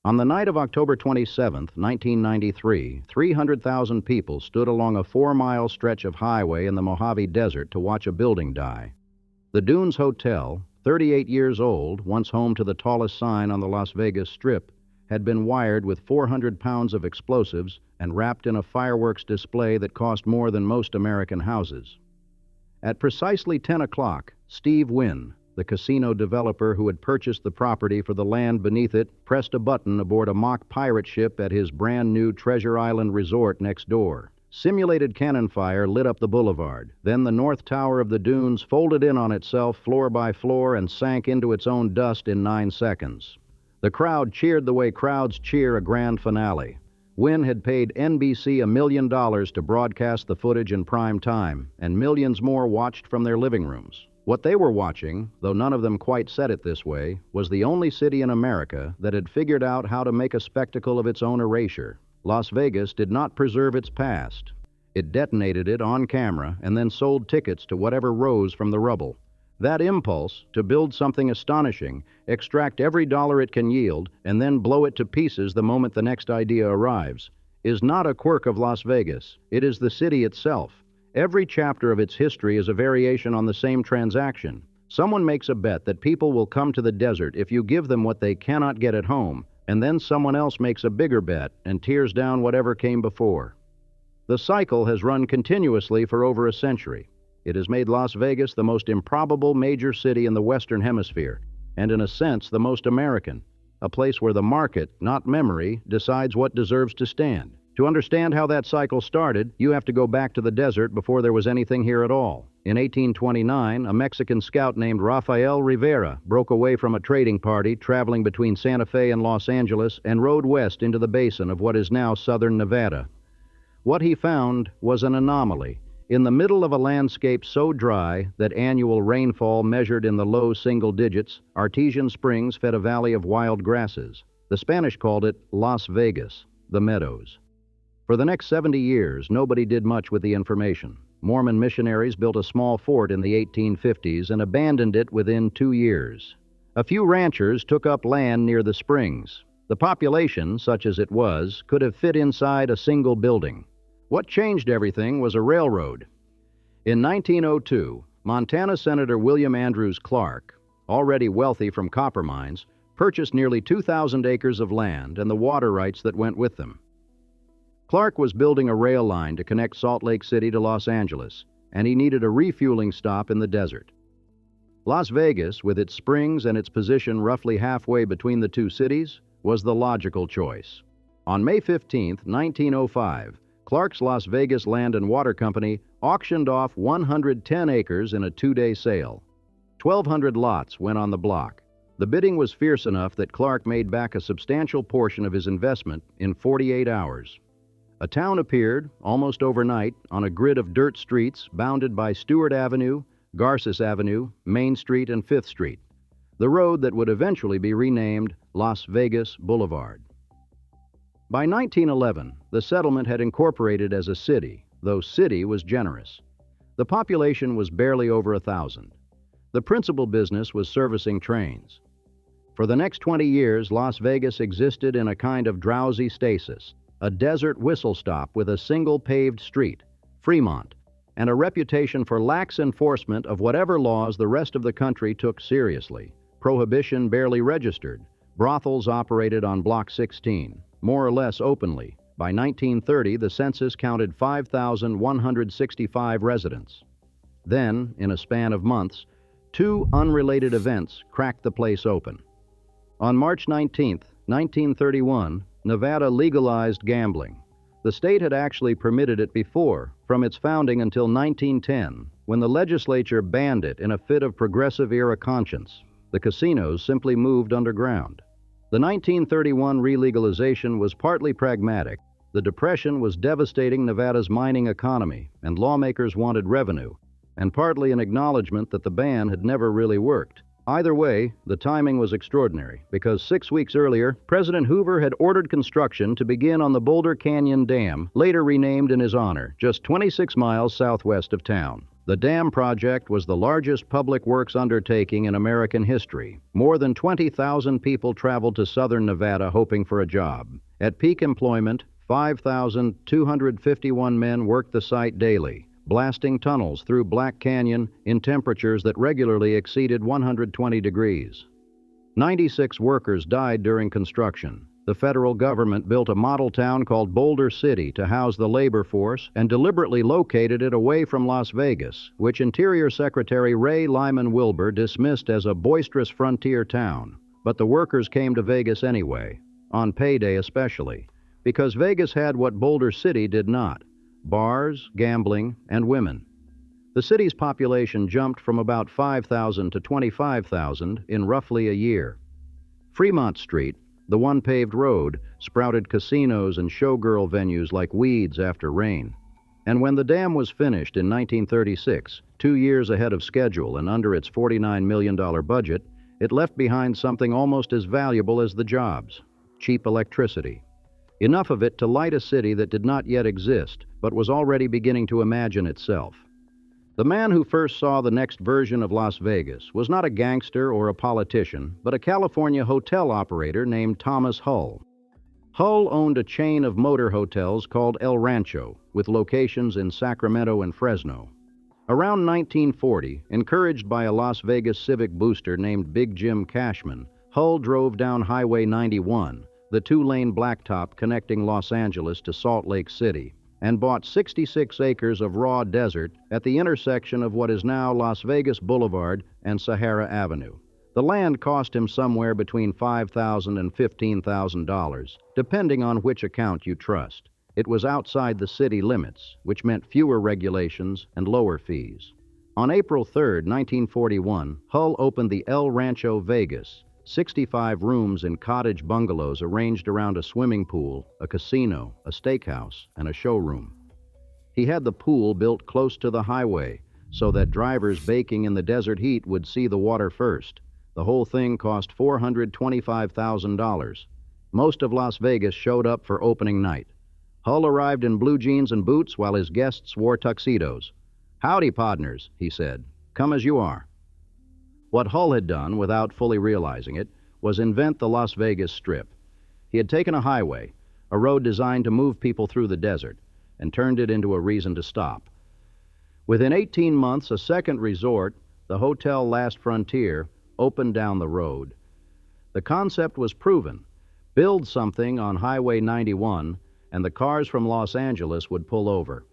On the night of October 27, 1993, 300,000 people stood along a 4-mile stretch of highway in the Mojave Desert to watch a building die. The Dunes Hotel, 38 years old, once home to the tallest sign on the Las Vegas Strip, had been wired with 400 pounds of explosives and wrapped in a fireworks display that cost more than most American houses. At precisely 10 o'clock, Steve Wynn, the casino developer who had purchased the property for the land beneath it, pressed a button aboard a mock pirate ship at his brand-new Treasure Island resort next door. Simulated cannon fire lit up the boulevard. Then the north tower of the dunes folded in on itself floor by floor and sank into its own dust in 9 seconds. The crowd cheered the way crowds cheer a grand finale. Wynn had paid NBC $1 million to broadcast the footage in prime time, and millions more watched from their living rooms. What they were watching, though none of them quite said it this way, was the only city in America that had figured out how to make a spectacle of its own erasure. Las Vegas did not preserve its past. It detonated it on camera and then sold tickets to whatever rose from the rubble. That impulse to build something astonishing, extract every dollar it can yield, and then blow it to pieces the moment the next idea arrives, is not a quirk of Las Vegas. It is the city itself. Every chapter of its history is a variation on the same transaction. Someone makes a bet that people will come to the desert if you give them what they cannot get at home, and then someone else makes a bigger bet and tears down whatever came before. The cycle has run continuously for over a century. It has made Las Vegas the most improbable major city in the Western Hemisphere, and in a sense the most American, a place where the market, not memory, decides what deserves to stand. To understand how that cycle started, you have to go back to the desert before there was anything here at all. In 1829, a Mexican scout named Rafael Rivera broke away from a trading party traveling between Santa Fe and Los Angeles and rode west into the basin of what is now southern Nevada. What he found was an anomaly. In the middle of a landscape so dry that annual rainfall measured in the low single digits, artesian springs fed a valley of wild grasses. The Spanish called it Las Vegas, the meadows. For the next 70 years, nobody did much with the information. Mormon missionaries built a small fort in the 1850s and abandoned it within 2 years. A few ranchers took up land near the springs. The population, such as it was, could have fit inside a single building. What changed everything was a railroad. In 1902, Montana Senator William Andrews Clark, already wealthy from copper mines, purchased nearly 2,000 acres of land and the water rights that went with them. Clark was building a rail line to connect Salt Lake City to Los Angeles, and he needed a refueling stop in the desert. Las Vegas, with its springs and its position roughly halfway between the two cities, was the logical choice. On May 15, 1905, Clark's Las Vegas Land and Water Company auctioned off 110 acres in a 2-day sale. 1,200 lots went on the block. The bidding was fierce enough that Clark made back a substantial portion of his investment in 48 hours. A town appeared, almost overnight, on a grid of dirt streets bounded by Stewart Avenue, Garces Avenue, Main Street, and 5th Street, the road that would eventually be renamed Las Vegas Boulevard. By 1911, the settlement had incorporated as a city, though city was generous. The population was barely over 1,000. The principal business was servicing trains. For the next 20 years, Las Vegas existed in a kind of drowsy stasis, a desert whistle stop with a single paved street, Fremont, and a reputation for lax enforcement of whatever laws the rest of the country took seriously. Prohibition barely registered. Brothels operated on Block 16, more or less openly. By 1930, the census counted 5,165 residents. Then, in a span of months, 2 unrelated events cracked the place open. On March 19, 1931, Nevada legalized gambling. The state had actually permitted it before, from its founding until 1910, when the legislature banned it in a fit of progressive-era conscience. The casinos simply moved underground. The 1931 relegalization was partly pragmatic. The Depression was devastating Nevada's mining economy, and lawmakers wanted revenue, and partly an acknowledgement that the ban had never really worked. Either way, the timing was extraordinary, because 6 weeks earlier, President Hoover had ordered construction to begin on the Boulder Canyon Dam, later renamed in his honor, just 26 miles southwest of town. The dam project was the largest public works undertaking in American history. More than 20,000 people traveled to southern Nevada hoping for a job. At peak employment, 5,251 men worked the site daily, blasting tunnels through Black Canyon in temperatures that regularly exceeded 120 degrees. 96 workers died during construction. The federal government built a model town called Boulder City to house the labor force and deliberately located it away from Las Vegas, which Interior Secretary Ray Lyman Wilbur dismissed as a boisterous frontier town. But the workers came to Vegas anyway, on payday especially, because Vegas had what Boulder City did not: bars, gambling, and women. The city's population jumped from about 5,000 to 25,000 in roughly a year. Fremont Street, the one paved road, sprouted casinos and showgirl venues like weeds after rain. And when the dam was finished in 1936, 2 years ahead of schedule and under its $49 million budget, it left behind something almost as valuable as the jobs: cheap electricity. Enough of it to light a city that did not yet exist, but was already beginning to imagine itself. The man who first saw the next version of Las Vegas was not a gangster or a politician, but a California hotel operator named Thomas Hull. Hull owned a chain of motor hotels called El Rancho, with locations in Sacramento and Fresno. Around 1940, encouraged by a Las Vegas civic booster named Big Jim Cashman, Hull drove down Highway 91, the two-lane blacktop connecting Los Angeles to Salt Lake City, and bought 66 acres of raw desert at the intersection of what is now Las Vegas Boulevard and Sahara Avenue. The land cost him somewhere between $5,000 and $15,000, depending on which account you trust. It was outside the city limits, which meant fewer regulations and lower fees. On April 3, 1941, Hull opened the El Rancho Vegas, 65 rooms in cottage bungalows arranged around a swimming pool, a casino, a steakhouse, and a showroom. He had the pool built close to the highway so that drivers baking in the desert heat would see the water first. The whole thing cost $425,000. Most of Las Vegas showed up for opening night. Hull arrived in blue jeans and boots while his guests wore tuxedos. "Howdy, podners," he said. "Come as you are." What Hull had done, without fully realizing it, was invent the Las Vegas Strip. He had taken a highway, a road designed to move people through the desert, and turned it into a reason to stop. Within 18 months, a second resort, the Hotel Last Frontier, opened down the road. The concept was proven. Build something on Highway 91, and the cars from Los Angeles would pull over.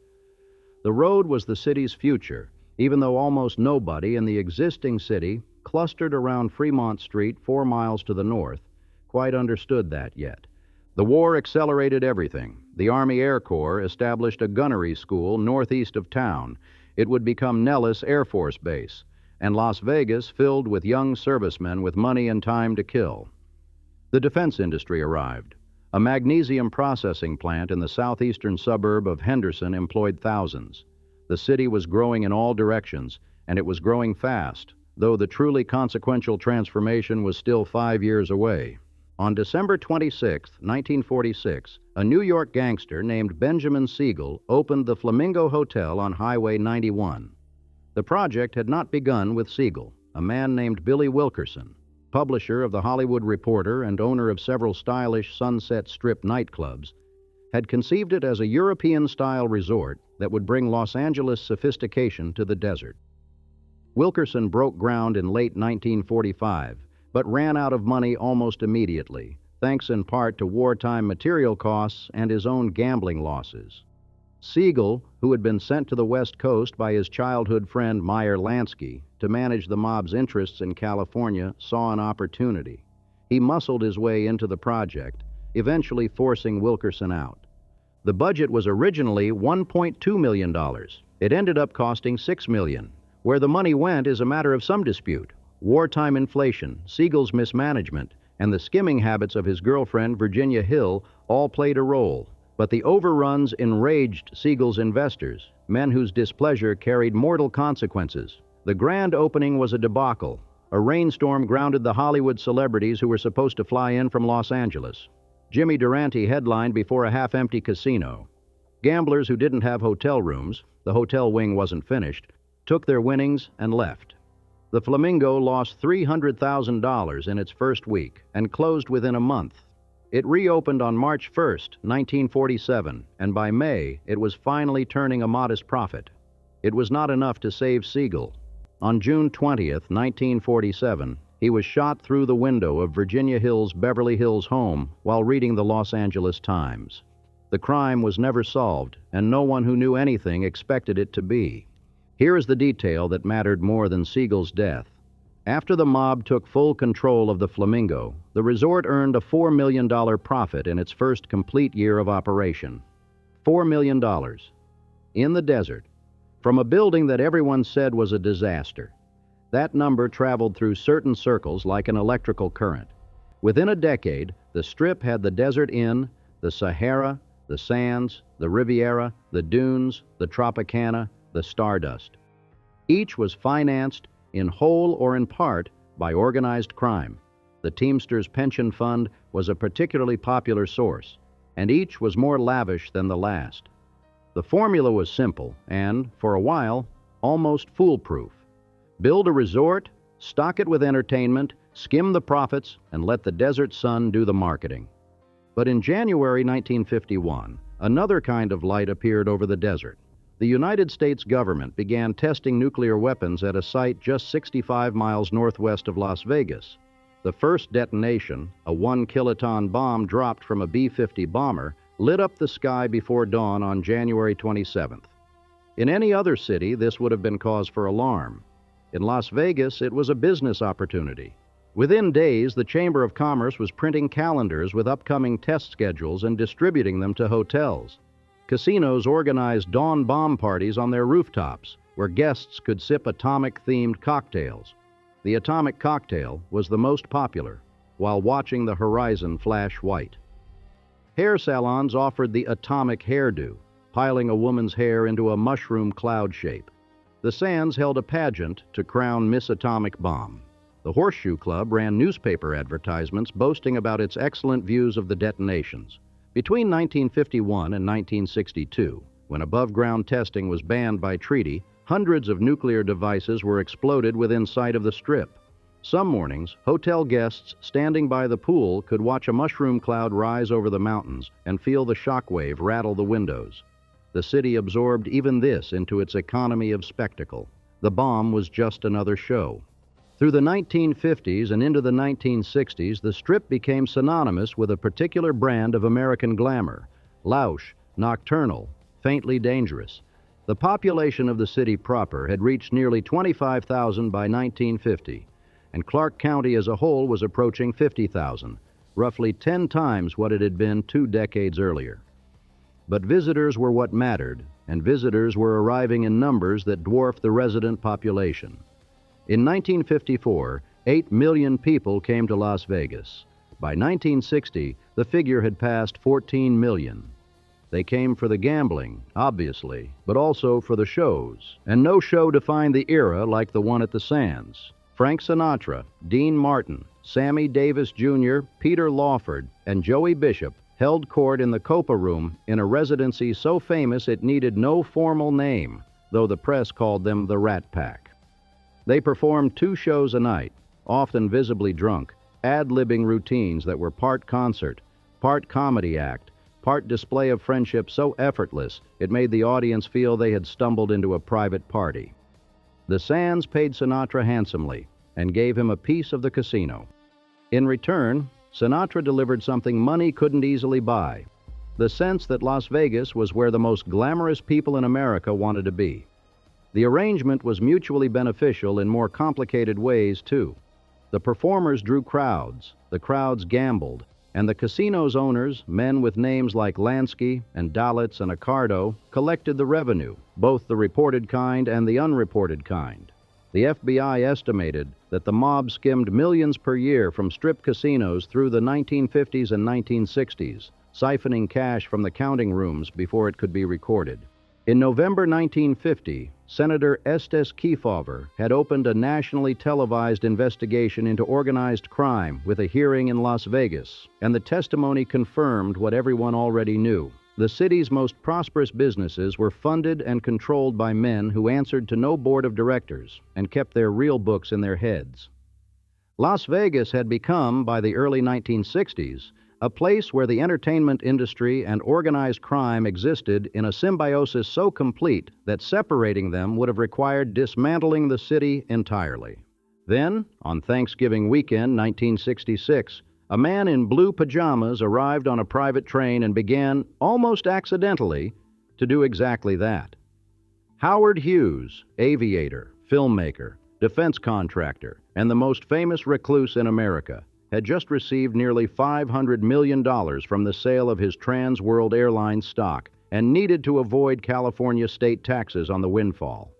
The road was the city's future, even though almost nobody in the existing city, clustered around Fremont Street 4 miles to the north, quite understood that yet. The war accelerated everything. The Army Air Corps established a gunnery school northeast of town. It would become Nellis Air Force Base, and Las Vegas filled with young servicemen with money and time to kill. The defense industry arrived. A magnesium processing plant in the southeastern suburb of Henderson employed thousands. The city was growing in all directions, and it was growing fast, though the truly consequential transformation was still 5 years away. On December 26, 1946, a New York gangster named Benjamin Siegel opened the Flamingo Hotel on Highway 91. The project had not begun with Siegel. A man named Billy Wilkerson, publisher of The Hollywood Reporter and owner of several stylish Sunset Strip nightclubs, had conceived it as a European-style resort that would bring Los Angeles sophistication to the desert. Wilkerson broke ground in late 1945, but ran out of money almost immediately, thanks in part to wartime material costs and his own gambling losses. Siegel, who had been sent to the West Coast by his childhood friend Meyer Lansky to manage the mob's interests in California, saw an opportunity. He muscled his way into the project, eventually forcing Wilkerson out. The budget was originally $1.2 million. It ended up costing $6 million. Where the money went is a matter of some dispute. Wartime inflation, Siegel's mismanagement, and the skimming habits of his girlfriend, Virginia Hill, all played a role. But the overruns enraged Siegel's investors, men whose displeasure carried mortal consequences. The grand opening was a debacle. A rainstorm grounded the Hollywood celebrities who were supposed to fly in from Los Angeles. Jimmy Durante headlined before a half-empty casino. Gamblers who didn't have hotel rooms, the hotel wing wasn't finished, took their winnings, and left. The Flamingo lost $300,000 in its first week and closed within a month. It reopened on March 1st, 1947, and by May, it was finally turning a modest profit. It was not enough to save Siegel. On June 20th, 1947, he was shot through the window of Virginia Hill's Beverly Hills home while reading the Los Angeles Times. The crime was never solved, and no one who knew anything expected it to be. Here is the detail that mattered more than Siegel's death. After the mob took full control of the Flamingo, the resort earned a $4 million profit in its first complete year of operation. $4 million. In the desert. From a building that everyone said was a disaster. That number traveled through certain circles like an electrical current. Within a decade, the Strip had the Desert Inn, the Sahara, the Sands, the Riviera, the Dunes, the Tropicana, the Stardust. Each was financed, in whole or in part, by organized crime. The Teamsters Pension Fund was a particularly popular source, and each was more lavish than the last. The formula was simple and, for a while, almost foolproof. Build a resort, stock it with entertainment, skim the profits, and let the desert sun do the marketing. But in January 1951, another kind of light appeared over the desert. The United States government began testing nuclear weapons at a site just 65 miles northwest of Las Vegas. The first detonation, a 1-kiloton bomb dropped from a B-50 bomber, lit up the sky before dawn on January 27th. In any other city, this would have been cause for alarm. In Las Vegas, it was a business opportunity. Within days, the Chamber of Commerce was printing calendars with upcoming test schedules and distributing them to hotels. Casinos organized dawn bomb parties on their rooftops, where guests could sip atomic-themed cocktails. The atomic cocktail was the most popular, while watching the horizon flash white. Hair salons offered the atomic hairdo, piling a woman's hair into a mushroom cloud shape. The Sands held a pageant to crown Miss Atomic Bomb. The Horseshoe Club ran newspaper advertisements boasting about its excellent views of the detonations. Between 1951 and 1962, when above-ground testing was banned by treaty, hundreds of nuclear devices were exploded within sight of the Strip. Some mornings, hotel guests standing by the pool could watch a mushroom cloud rise over the mountains and feel the shockwave rattle the windows. The city absorbed even this into its economy of spectacle. The bomb was just another show. Through the 1950s and into the 1960s, the Strip became synonymous with a particular brand of American glamour: louche, nocturnal, faintly dangerous. The population of the city proper had reached nearly 25,000 by 1950, and Clark County as a whole was approaching 50,000, roughly 10 times what it had been 2 decades earlier. But visitors were what mattered, and visitors were arriving in numbers that dwarfed the resident population. In 1954, 8 million people came to Las Vegas. By 1960, the figure had passed 14 million. They came for the gambling, obviously, but also for the shows. And no show defined the era like the one at the Sands. Frank Sinatra, Dean Martin, Sammy Davis Jr., Peter Lawford, and Joey Bishop held court in the Copa Room in a residency so famous it needed no formal name, though the press called them the Rat Pack. They performed 2 shows a night, often visibly drunk, ad-libbing routines that were part concert, part comedy act, part display of friendship so effortless it made the audience feel they had stumbled into a private party. The Sands paid Sinatra handsomely and gave him a piece of the casino. In return, Sinatra delivered something money couldn't easily buy: the sense that Las Vegas was where the most glamorous people in America wanted to be. The arrangement was mutually beneficial in more complicated ways, too. The performers drew crowds, the crowds gambled, and the casino's owners, men with names like Lansky and Dalitz and Accardo, collected the revenue, both the reported kind and the unreported kind. The FBI estimated that the mob skimmed millions per year from strip casinos through the 1950s and 1960s, siphoning cash from the counting rooms before it could be recorded. In November 1950, Senator Estes Kefauver had opened a nationally televised investigation into organized crime with a hearing in Las Vegas, and the testimony confirmed what everyone already knew. the city's most prosperous businesses were funded and controlled by men who answered to no board of directors and kept their real books in their heads. Las Vegas had become, by the early 1960s, a place where the entertainment industry and organized crime existed in a symbiosis so complete that separating them would have required dismantling the city entirely. Then, on Thanksgiving weekend 1966, a man in blue pajamas arrived on a private train and began, almost accidentally, to do exactly that. Howard Hughes, aviator, filmmaker, defense contractor, and the most famous recluse in America, had just received nearly $500 million from the sale of his Trans World Airlines stock and needed to avoid California state taxes on the windfall.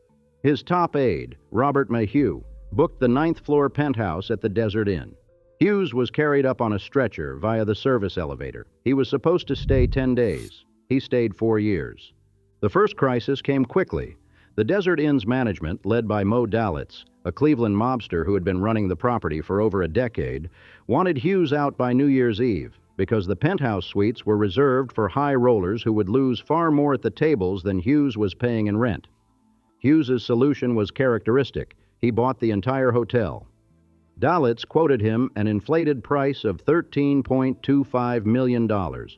His top aide, Robert Mayhew, booked the 9th-floor penthouse at the Desert Inn. Hughes was carried up on a stretcher via the service elevator. He was supposed to stay 10 days. He stayed 4 years. The first crisis came quickly. The Desert Inn's management, led by Mo Dalitz, a Cleveland mobster who had been running the property for over a decade, wanted Hughes out by New Year's Eve because the penthouse suites were reserved for high rollers who would lose far more at the tables than Hughes was paying in rent. Hughes's solution was characteristic. He bought the entire hotel. Dalitz quoted him an inflated price of $13.25 million,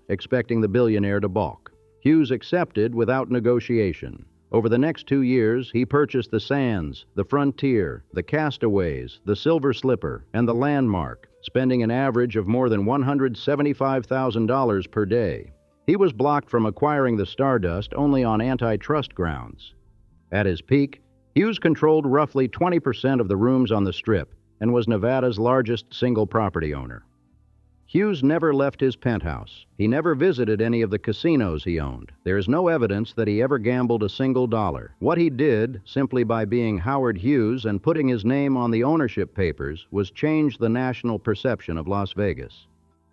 expecting the billionaire to balk. Hughes accepted without negotiation. Over the next 2 years, he purchased the Sands, the Frontier, the Castaways, the Silver Slipper, and the Landmark, spending an average of more than $175,000 per day. He was blocked from acquiring the Stardust only on antitrust grounds. At his peak, Hughes controlled roughly 20% of the rooms on the Strip and was Nevada's largest single property owner. Hughes never left his penthouse. He never visited any of the casinos he owned. There is no evidence that he ever gambled a single dollar. What he did, simply by being Howard Hughes and putting his name on the ownership papers, was change the national perception of Las Vegas.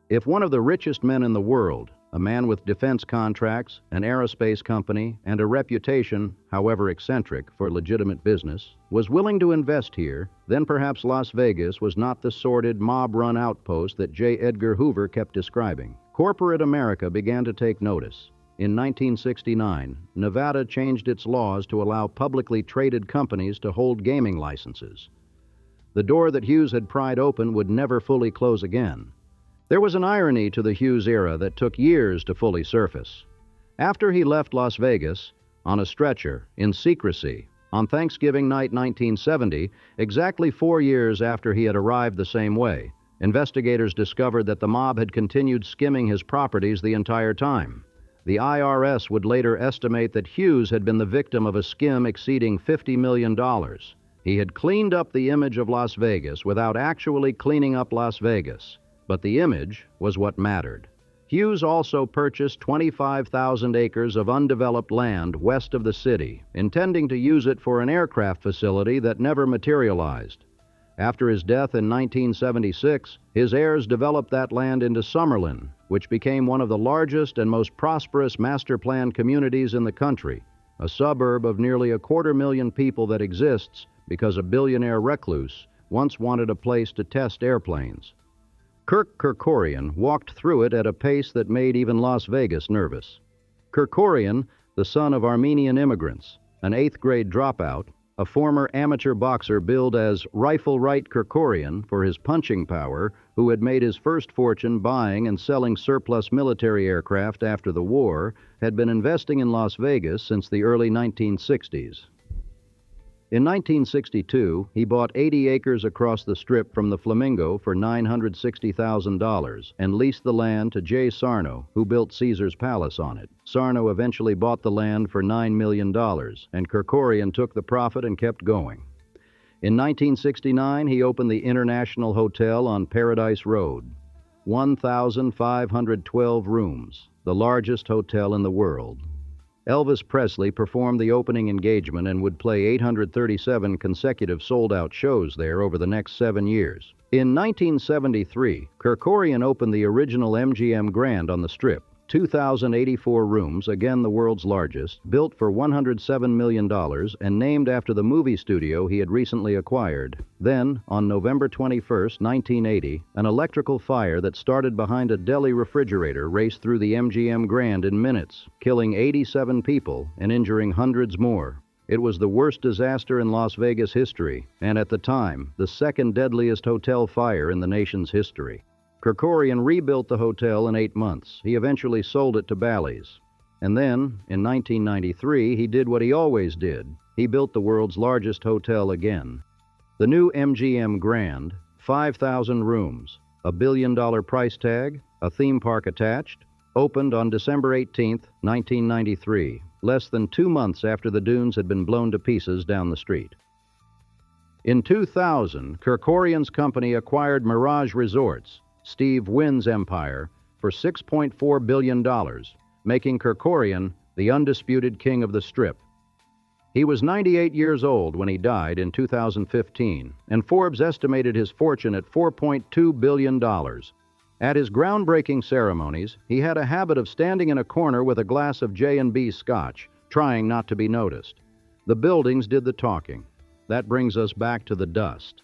If one of the richest men in the world, a man with defense contracts, an aerospace company, and a reputation, however eccentric, for legitimate business, was willing to invest here, then perhaps Las Vegas was not the sordid, mob-run outpost that J. Edgar Hoover kept describing. Corporate America began to take notice. In 1969, Nevada changed its laws to allow publicly traded companies to hold gaming licenses. The door that Hughes had pried open would never fully close again. There was an irony to the Hughes era that took years to fully surface. After he left Las Vegas, on a stretcher, in secrecy, on Thanksgiving night 1970, exactly 4 years after he had arrived the same way, investigators discovered that the mob had continued skimming his properties the entire time. The IRS would later estimate that Hughes had been the victim of a skim exceeding $50 million. He had cleaned up the image of Las Vegas without actually cleaning up Las Vegas. But the image was what mattered. Hughes also purchased 25,000 acres of undeveloped land west of the city, intending to use it for an aircraft facility that never materialized. After his death in 1976, his heirs developed that land into Summerlin, which became one of the largest and most prosperous master-planned communities in the country, a suburb of nearly 250,000 people that exists because a billionaire recluse once wanted a place to test airplanes. Kirk Kerkorian walked through it at a pace that made even Las Vegas nervous. Kerkorian, the son of Armenian immigrants, an 8th-grade dropout, a former amateur boxer billed as Rifle Right Kerkorian for his punching power, who had made his first fortune buying and selling surplus military aircraft after the war, had been investing in Las Vegas since the early 1960s. In 1962, he bought 80 acres across the Strip from the Flamingo for $960,000 and leased the land to J. Sarno, who built Caesar's Palace on it. Sarno eventually bought the land for $9 million, and Kerkorian took the profit and kept going. In 1969, he opened the International Hotel on Paradise Road. 1,512 rooms, the largest hotel in the world. Elvis Presley performed the opening engagement and would play 837 consecutive sold-out shows there over the next 7 years. In 1973, Kerkorian opened the original MGM Grand on the Strip, 2,084 rooms, again the world's largest, built for $107 million and named after the movie studio he had recently acquired. Then, on November 21, 1980, an electrical fire that started behind a deli refrigerator raced through the MGM Grand in minutes, killing 87 people and injuring hundreds more. It was the worst disaster in Las Vegas history, and at the time, the second deadliest hotel fire in the nation's history. Kerkorian rebuilt the hotel in 8 months. He eventually sold it to Bally's. And then, in 1993, he did what he always did. He built the world's largest hotel again. The new MGM Grand, 5,000 rooms, a $1 billion price tag, a theme park attached, opened on December 18, 1993, less than 2 months after the dunes had been blown to pieces down the street. In 2000, Kerkorian's company acquired Mirage Resorts, Steve Wynn's empire, for $6.4 billion, making Kerkorian the undisputed king of the Strip. He was 98 years old when he died in 2015, and Forbes estimated his fortune at $4.2 billion. At his groundbreaking ceremonies, he had a habit of standing in a corner with a glass of J&B scotch, trying not to be noticed. The buildings did the talking. That brings us back to the dust.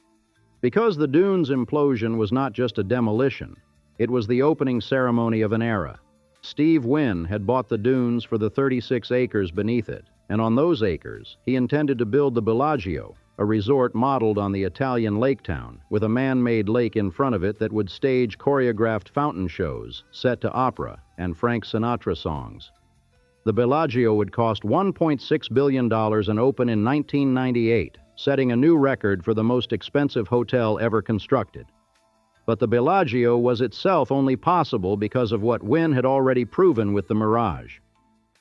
Because the dunes implosion was not just a demolition, it was the opening ceremony of an era. Steve Wynn had bought the dunes for the 36 acres beneath it, and on those acres, he intended to build the Bellagio, a resort modeled on the Italian lake town, with a man-made lake in front of it that would stage choreographed fountain shows set to opera and Frank Sinatra songs. The Bellagio would cost $1.6 billion and open in 1998, setting a new record for the most expensive hotel ever constructed. But the Bellagio was itself only possible because of what Wynn had already proven with the Mirage.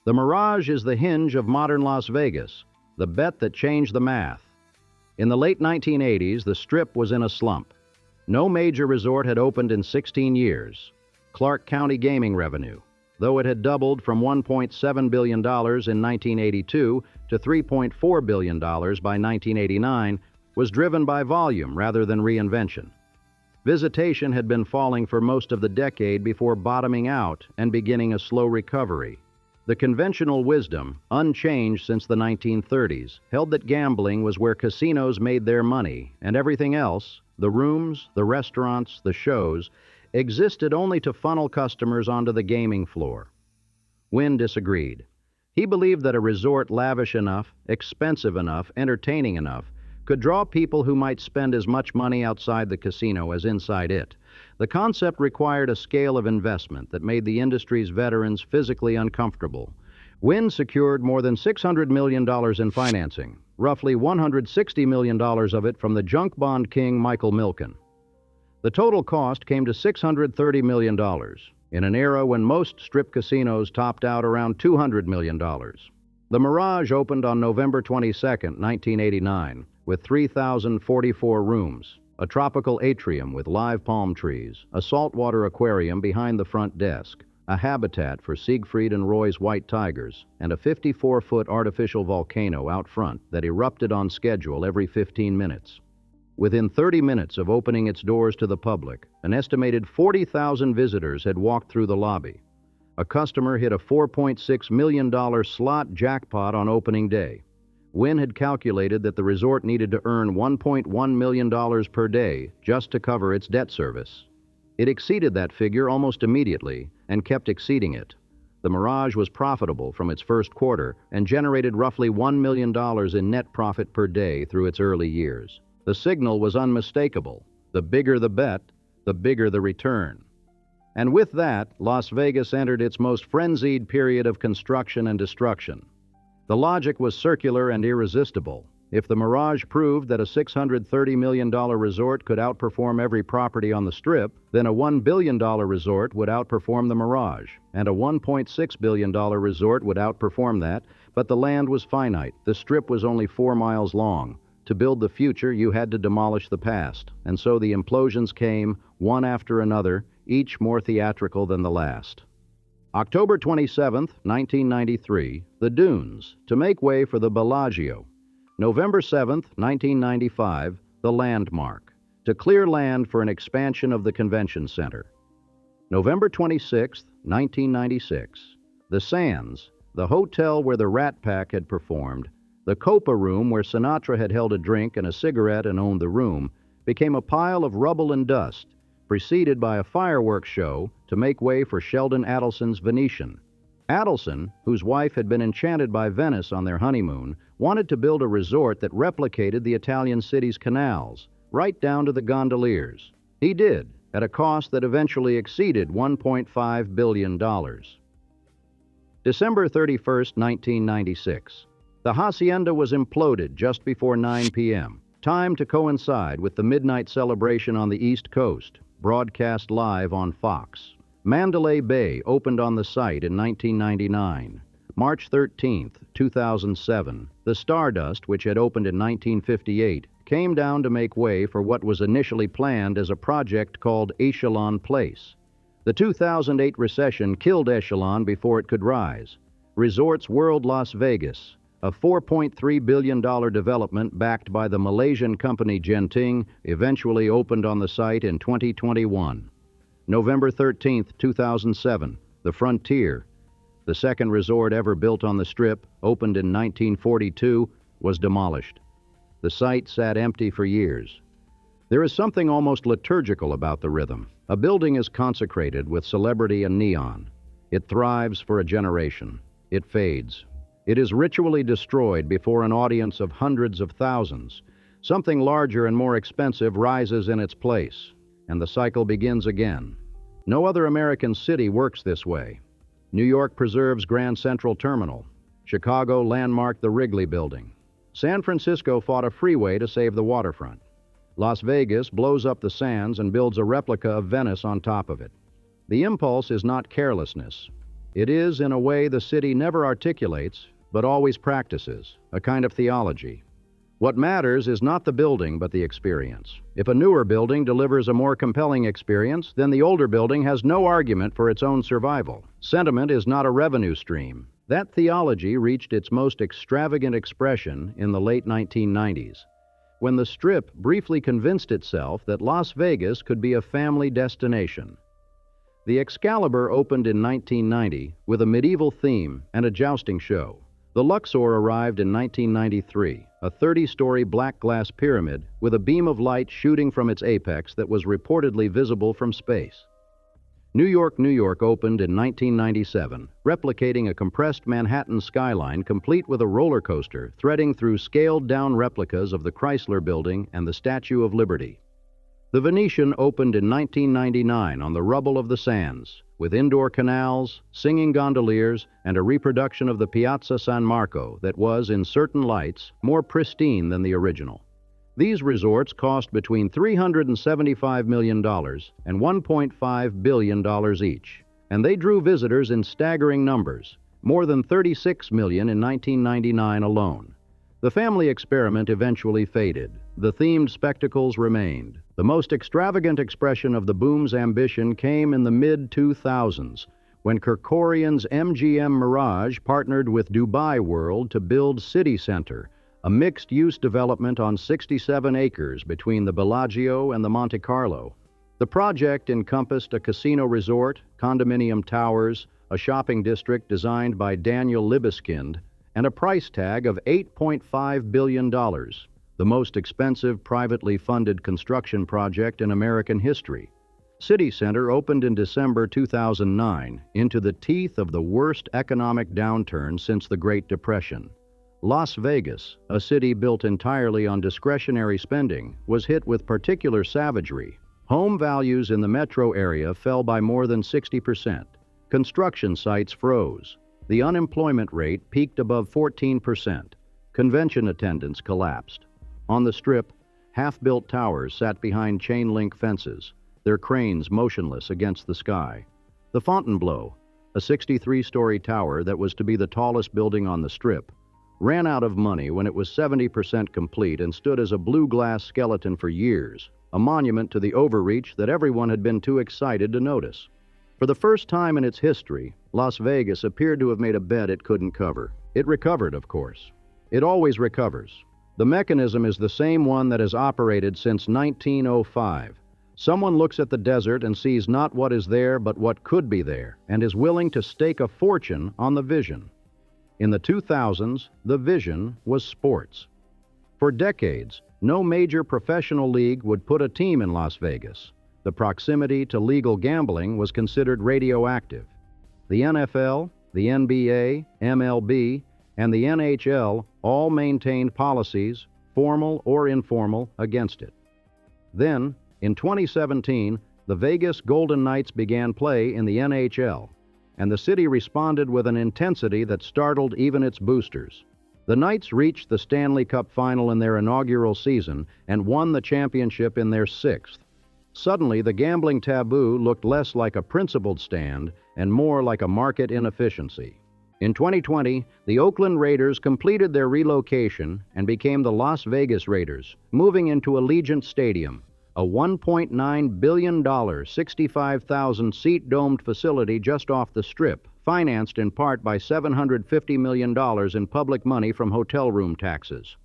The Mirage is the hinge of modern Las Vegas, the bet that changed the math. In the late 1980s, the Strip was in a slump. No major resort had opened in 16 years. Clark County gaming revenue, though it had doubled from $1.7 billion in 1982 to $3.4 billion by 1989, was driven by volume rather than reinvention. Visitation had been falling for most of the decade before bottoming out and beginning a slow recovery. The conventional wisdom, unchanged since the 1930s, held that gambling was where casinos made their money, and everything else, the rooms, the restaurants, the shows, existed only to funnel customers onto the gaming floor. Wynn disagreed. He believed that a resort lavish enough, expensive enough, entertaining enough, could draw people who might spend as much money outside the casino as inside it. The concept required a scale of investment that made the industry's veterans physically uncomfortable. Wynn secured more than $600 million in financing, roughly $160 million of it from the junk bond king Michael Milken. The total cost came to $630 million, in an era when most strip casinos topped out around $200 million. The Mirage opened on November 22, 1989, with 3,044 rooms, a tropical atrium with live palm trees, a saltwater aquarium behind the front desk, a habitat for Siegfried and Roy's white tigers, and a 54-foot artificial volcano out front that erupted on schedule every 15 minutes. Within 30 minutes of opening its doors to the public, an estimated 40,000 visitors had walked through the lobby. A customer hit a $4.6 million slot jackpot on opening day. Wynn had calculated that the resort needed to earn $1.1 million per day just to cover its debt service. It exceeded that figure almost immediately and kept exceeding it. The Mirage was profitable from its first quarter and generated roughly $1 million in net profit per day through its early years. The signal was unmistakable. The bigger the bet, the bigger the return. And with that, Las Vegas entered its most frenzied period of construction and destruction. The logic was circular and irresistible. If the Mirage proved that a $630 million resort could outperform every property on the Strip, then a $1 billion resort would outperform the Mirage, and a $1.6 billion resort would outperform that, but the land was finite. The Strip was only 4 miles long. To build the future, you had to demolish the past, and so the implosions came, one after another, each more theatrical than the last. October 27, 1993, the Dunes, to make way for the Bellagio. November 7, 1995, the Landmark, to clear land for an expansion of the convention center. November 26, 1996. The Sands, the hotel where the Rat Pack had performed, the Copa room where Sinatra had held a drink and a cigarette and owned the room, became a pile of rubble and dust, preceded by a fireworks show to make way for Sheldon Adelson's Venetian. Adelson, whose wife had been enchanted by Venice on their honeymoon, wanted to build a resort that replicated the Italian city's canals, right down to the gondoliers. He did, at a cost that eventually exceeded $1.5 billion. December 31, 1996. The hacienda was imploded just before 9 p.m., timed to coincide with the midnight celebration on the East Coast, broadcast live on Fox. Mandalay Bay opened on the site in 1999. March 13, 2007, the Stardust, which had opened in 1958, came down to make way for what was initially planned as a project called Echelon Place. The 2008 recession killed Echelon before it could rise. Resorts World Las Vegas, a $4.3 billion development backed by the Malaysian company Genting, eventually opened on the site in 2021. November 13, 2007, the Frontier, the second resort ever built on the Strip, opened in 1942, was demolished. The site sat empty for years. There is something almost liturgical about the rhythm. A building is consecrated with celebrity and neon. It thrives for a generation. It fades. It is ritually destroyed before an audience of hundreds of thousands. Something larger and more expensive rises in its place, and the cycle begins again. No other American city works this way. New York preserves Grand Central Terminal. Chicago landmarked the Wrigley Building. San Francisco fought a freeway to save the waterfront. Las Vegas blows up the sands and builds a replica of Venice on top of it. The impulse is not carelessness. It is, in a way, the city never articulates, but always practices, a kind of theology. What matters is not the building, but the experience. If a newer building delivers a more compelling experience, then the older building has no argument for its own survival. Sentiment is not a revenue stream. That theology reached its most extravagant expression in the late 1990s, when the Strip briefly convinced itself that Las Vegas could be a family destination. The Excalibur opened in 1990 with a medieval theme and a jousting show. The Luxor arrived in 1993, a 30-story black glass pyramid with a beam of light shooting from its apex that was reportedly visible from space. New York, New York opened in 1997, replicating a compressed Manhattan skyline complete with a roller coaster threading through scaled-down replicas of the Chrysler Building and the Statue of Liberty. The Venetian opened in 1999 on the rubble of the sands, with indoor canals, singing gondoliers, and a reproduction of the Piazza San Marco that was, in certain lights, more pristine than the original. These resorts cost between $375 million and $1.5 billion each, and they drew visitors in staggering numbers, more than 36 million in 1999 alone. The family experiment eventually faded. The themed spectacles remained. The most extravagant expression of the boom's ambition came in the mid-2000s, when Kerkorian's MGM Mirage partnered with Dubai World to build City Center, a mixed-use development on 67 acres between the Bellagio and the Monte Carlo. The project encompassed a casino resort, condominium towers, a shopping district designed by Daniel Libeskind, and a price tag of $8.5 billion, the most expensive privately funded construction project in American history. City Center opened in December 2009 into the teeth of the worst economic downturn since the Great Depression. Las Vegas, a city built entirely on discretionary spending, was hit with particular savagery. Home values in the metro area fell by more than 60%. Construction sites froze. The unemployment rate peaked above 14%. Convention attendance collapsed. On the Strip, half-built towers sat behind chain-link fences, their cranes motionless against the sky. The Fontainebleau, a 63-story tower that was to be the tallest building on the Strip, ran out of money when it was 70% complete and stood as a blue glass skeleton for years, a monument to the overreach that everyone had been too excited to notice. For the first time in its history, Las Vegas appeared to have made a bet it couldn't cover. It recovered, of course. It always recovers. The mechanism is the same one that has operated since 1905. Someone looks at the desert and sees not what is there but what could be there, and is willing to stake a fortune on the vision. In the 2000s, the vision was sports. For decades, no major professional league would put a team in Las Vegas. The proximity to legal gambling was considered radioactive. The NFL, the NBA, MLB, and the NHL all maintained policies, formal or informal, against it. Then, in 2017, the Vegas Golden Knights began play in the NHL, and the city responded with an intensity that startled even its boosters. The Knights reached the Stanley Cup final in their inaugural season and won the championship in their sixth. Suddenly, the gambling taboo looked less like a principled stand and more like a market inefficiency. In 2020, the Oakland Raiders completed their relocation and became the Las Vegas Raiders, moving into Allegiant Stadium, a $1.9 billion, 65,000-seat domed facility just off the Strip, financed in part by $750 million in public money from hotel room taxes.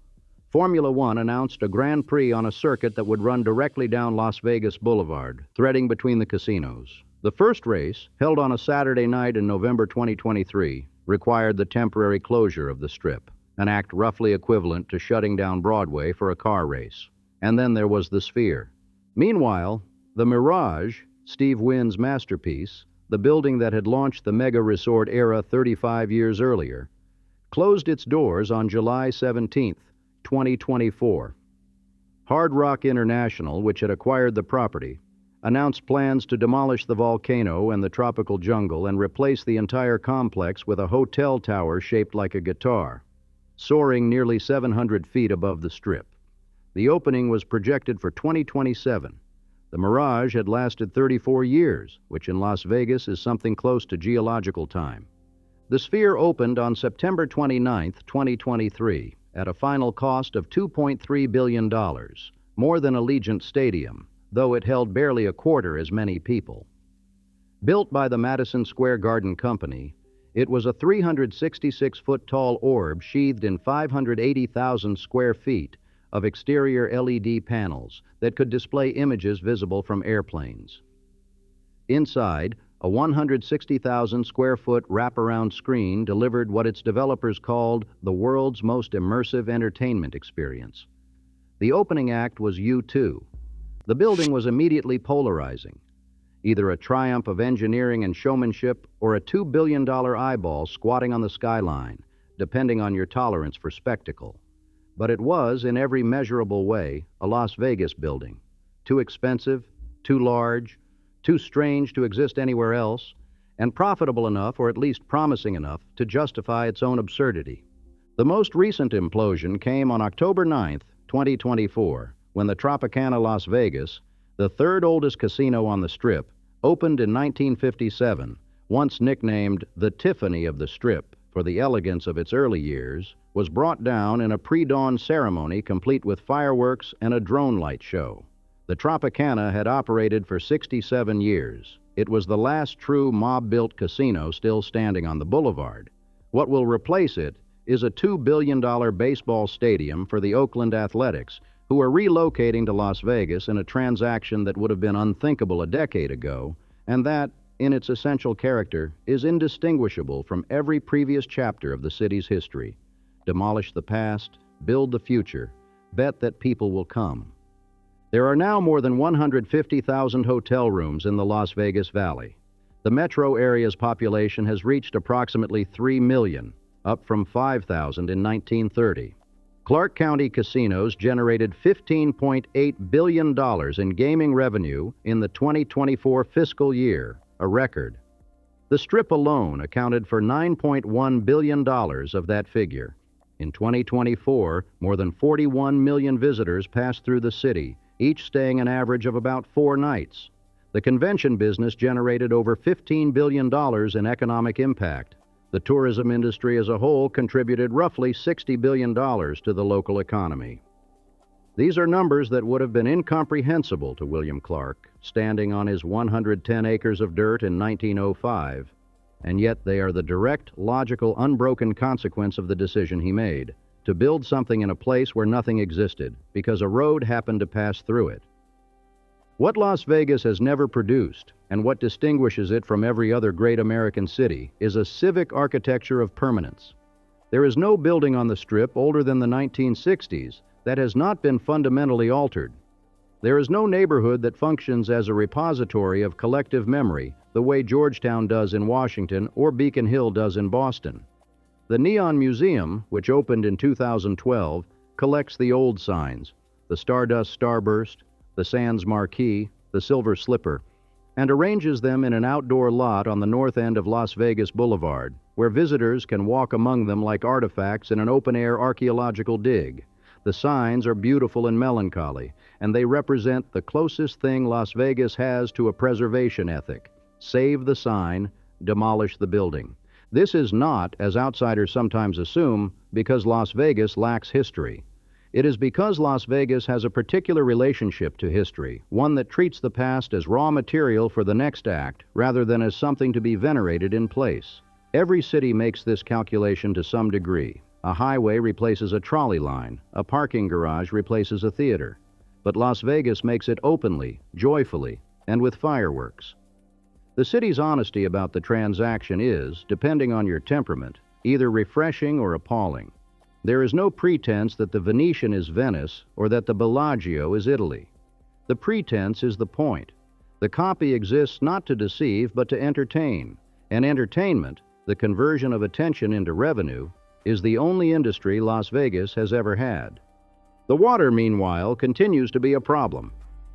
Formula One announced a Grand Prix on a circuit that would run directly down Las Vegas Boulevard, threading between the casinos. The first race, held on a Saturday night in November 2023, required the temporary closure of the Strip, an act roughly equivalent to shutting down Broadway for a car race. And then there was the Sphere. Meanwhile, the Mirage, Steve Wynn's masterpiece, the building that had launched the mega-resort era 35 years earlier, closed its doors on July 17, 2024. Hard Rock International, which had acquired the property, announced plans to demolish the volcano and the tropical jungle and replace the entire complex with a hotel tower shaped like a guitar, soaring nearly 700 feet above the Strip. The opening was projected for 2027. The Mirage had lasted 34 years, which in Las Vegas is something close to geological time. The Sphere opened on September 29, 2023, at a final cost of $2.3 billion, more than Allegiant Stadium, though it held barely a quarter as many people. Built by the Madison Square Garden Company, it was a 366-foot-tall orb sheathed in 580,000 square feet of exterior LED panels that could display images visible from airplanes. Inside, a 160,000-square-foot wraparound screen delivered what its developers called the world's most immersive entertainment experience. The opening act was U2. The building was immediately polarizing, either a triumph of engineering and showmanship or a $2 billion eyeball squatting on the skyline, depending on your tolerance for spectacle. But it was, in every measurable way, a Las Vegas building. Too expensive, too large, too strange to exist anywhere else, and profitable enough, or at least promising enough, to justify its own absurdity. The most recent implosion came on October 9, 2024, when the Tropicana Las Vegas, the third oldest casino on the Strip, opened in 1957, once nicknamed the Tiffany of the Strip for the elegance of its early years, was brought down in a pre-dawn ceremony complete with fireworks and a drone light show. The Tropicana had operated for 67 years. It was the last true mob-built casino still standing on the boulevard. What will replace it is a $2 billion baseball stadium for the Oakland Athletics, who are relocating to Las Vegas in a transaction that would have been unthinkable a decade ago, and that, in its essential character, is indistinguishable from every previous chapter of the city's history. Demolish the past, build the future, bet that people will come. There are now more than 150,000 hotel rooms in the Las Vegas Valley. The metro area's population has reached approximately 3 million, up from 5,000 in 1930. Clark County casinos generated $15.8 billion in gaming revenue in the 2024 fiscal year, a record. The Strip alone accounted for $9.1 billion of that figure. In 2024, more than 41 million visitors passed through the city, each staying an average of about 4 nights. The convention business generated over $15 billion in economic impact. The tourism industry as a whole contributed roughly $60 billion to the local economy. These are numbers that would have been incomprehensible to William Clark, standing on his 110 acres of dirt in 1905, and yet they are the direct, logical, unbroken consequence of the decision he made, to build something in a place where nothing existed, because a road happened to pass through it. What Las Vegas has never produced, and what distinguishes it from every other great American city, is a civic architecture of permanence. There is no building on the Strip older than the 1960s that has not been fundamentally altered. There is no neighborhood that functions as a repository of collective memory the way Georgetown does in Washington or Beacon Hill does in Boston. The Neon Museum, which opened in 2012, collects the old signs, the Stardust Starburst, the Sands Marquee, the Silver Slipper, and arranges them in an outdoor lot on the north end of Las Vegas Boulevard, where visitors can walk among them like artifacts in an open-air archaeological dig. The signs are beautiful and melancholy, and they represent the closest thing Las Vegas has to a preservation ethic. Save the sign, demolish the building. This is not, as outsiders sometimes assume, because Las Vegas lacks history. It is because Las Vegas has a particular relationship to history, one that treats the past as raw material for the next act rather than as something to be venerated in place. Every city makes this calculation to some degree. A highway replaces a trolley line, a parking garage replaces a theater. But Las Vegas makes it openly, joyfully, and with fireworks. The city's honesty about the transaction is, depending on your temperament, either refreshing or appalling. There is no pretense that the Venetian is Venice or that the Bellagio is Italy. The pretense is the point. The copy exists not to deceive but to entertain, and entertainment, the conversion of attention into revenue, is the only industry Las Vegas has ever had. The water, meanwhile, continues to be a problem.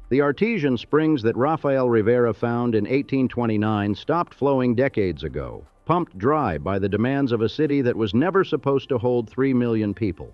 The artesian springs that Rafael Rivera found in 1829 stopped flowing decades ago, pumped dry by the demands of a city that was never supposed to hold 3 million people.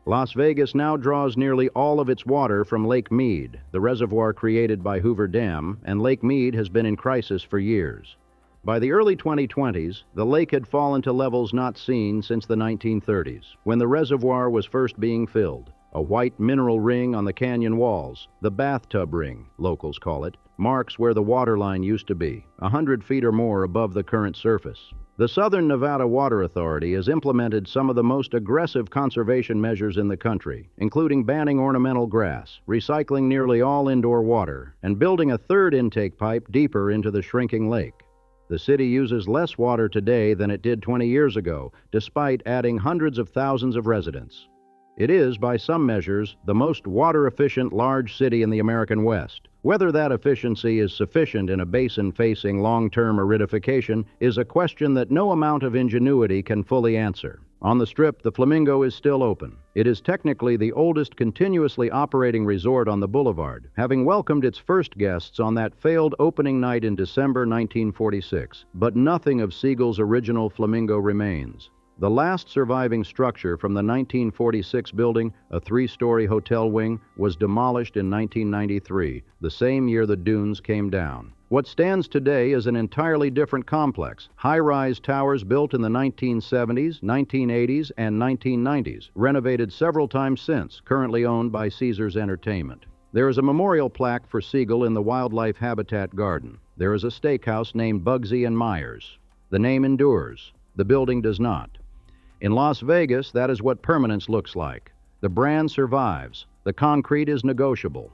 Las Vegas now draws nearly all of its water from Lake Mead, the reservoir created by Hoover Dam, and Lake Mead has been in crisis for years. By the early 2020s, the lake had fallen to levels not seen since the 1930s, when the reservoir was first being filled. A white mineral ring on the canyon walls, the bathtub ring, locals call it, marks where the water line used to be, 100 feet or more above the current surface. The Southern Nevada Water Authority has implemented some of the most aggressive conservation measures in the country, including banning ornamental grass, recycling nearly all indoor water, and building a third intake pipe deeper into the shrinking lake. The city uses less water today than it did 20 years ago, despite adding hundreds of thousands of residents. It is, by some measures, the most water-efficient large city in the American West. Whether that efficiency is sufficient in a basin facing long-term aridification is a question that no amount of ingenuity can fully answer. On the Strip, the Flamingo is still open. It is technically the oldest continuously operating resort on the boulevard, having welcomed its first guests on that failed opening night in December 1946. But nothing of Siegel's original Flamingo remains. The last surviving structure from the 1946 building, a 3-story hotel wing, was demolished in 1993, the same year the dunes came down. What stands today is an entirely different complex, high-rise towers built in the 1970s, 1980s, and 1990s, renovated several times since, currently owned by Caesars Entertainment. There is a memorial plaque for Siegel in the Wildlife Habitat Garden. There is a steakhouse named Bugsy and Myers. The name endures. The building does not. In Las Vegas, that is what permanence looks like. The brand survives. The concrete is negotiable.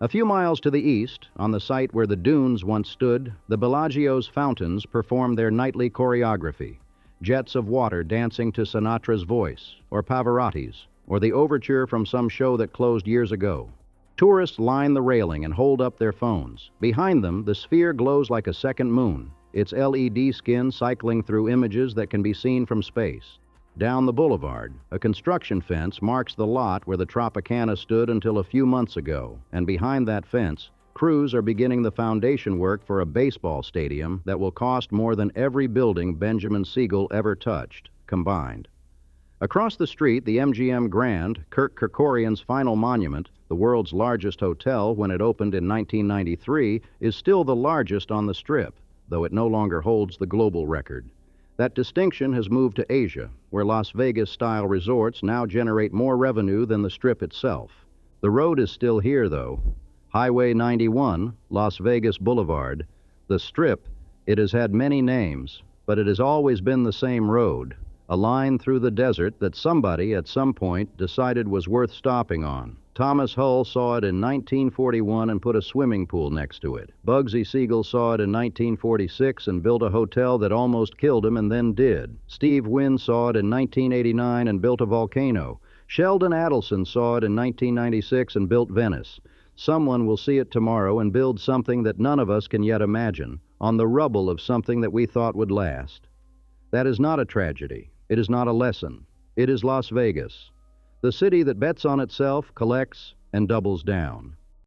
A few miles to the east, on the site where the dunes once stood, the Bellagio's fountains perform their nightly choreography. Jets of water dancing to Sinatra's voice, or Pavarotti's, or the overture from some show that closed years ago. Tourists line the railing and hold up their phones. Behind them, the sphere glows like a second moon, its LED skin cycling through images that can be seen from space. Down the boulevard, a construction fence marks the lot where the Tropicana stood until a few months ago, and behind that fence, crews are beginning the foundation work for a baseball stadium that will cost more than every building Benjamin Siegel ever touched, combined. Across the street, the MGM Grand, Kirk Kerkorian's final monument, the world's largest hotel when it opened in 1993, is still the largest on the Strip, though it no longer holds the global record. That distinction has moved to Asia, where Las Vegas-style resorts now generate more revenue than the Strip itself. The road is still here, though. Highway 91, Las Vegas Boulevard. The Strip, it has had many names, but it has always been the same road, a line through the desert that somebody at some point decided was worth stopping on. Thomas Hull saw it in 1941 and put a swimming pool next to it. Bugsy Siegel saw it in 1946 and built a hotel that almost killed him and then did. Steve Wynn saw it in 1989 and built a volcano. Sheldon Adelson saw it in 1996 and built Venice. Someone will see it tomorrow and build something that none of us can yet imagine, on the rubble of something that we thought would last. That is not a tragedy. It is not a lesson. It is Las Vegas, the city that bets on itself, collects, and doubles down.